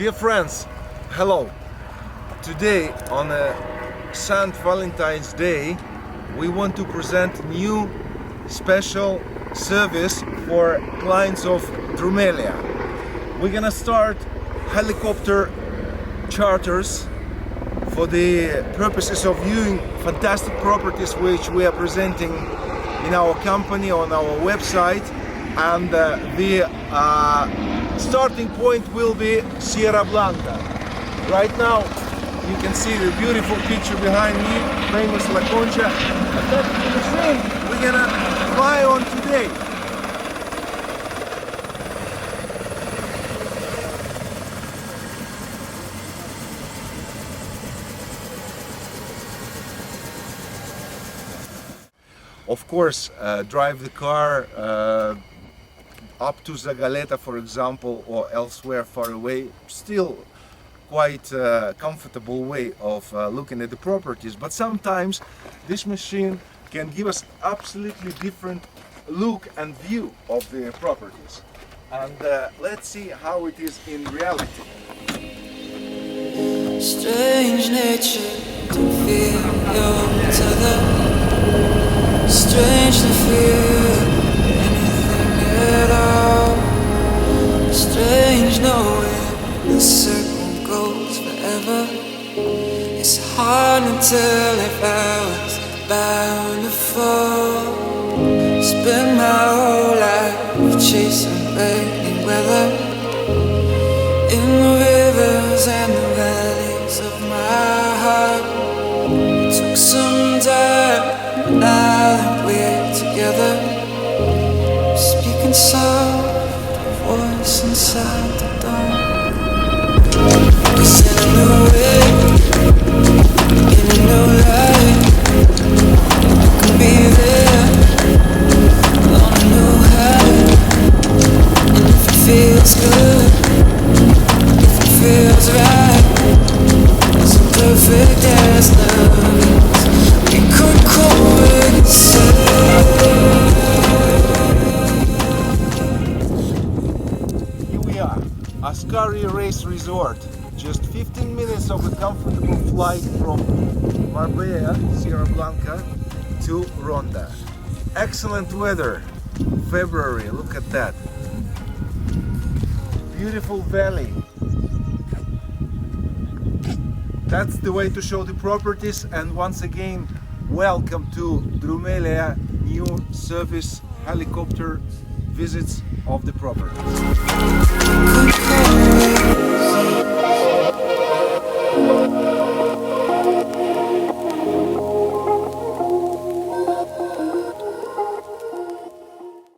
Dear friends, hello! Today on a St. Valentine's Day we want to present new special service for clients of Drumelia. We're gonna start helicopter charters for the purposes of viewing fantastic properties which we are presenting in our company on our website, and the starting point will be Sierra Blanca. Right now you can see the beautiful picture behind me, famous La Concha, and that's the machine we're gonna fly on today. Of course, drive the car up to Zagaleta, for example, or elsewhere far away, still quite a comfortable way of looking at the properties, but sometimes this machine can give us absolutely different look and view of the properties. And let's see how it is in reality. Strange nature to feel your tether. Strange to feel anything at all. Strange knowing the circle goes forever. It's hard to tell if I was bound to fall. Spend my whole life chasing rainy weather in the rivers and the valleys of my heart. It took some time. Now that we're together, speaking soft, a voice inside the dawn. Cause in a new way, in a new light, you can be there on a new high. And if it feels good, if it feels right, it's a perfect as love is. We could coexist. Here we are, Ascari Race Resort. Just 15 minutes of a comfortable flight from Marbella, Sierra Blanca to Ronda. Excellent weather, February, look at that. Beautiful valley. That's the way to show the properties, and once again, welcome to Drumelia new service helicopter visits of the properties.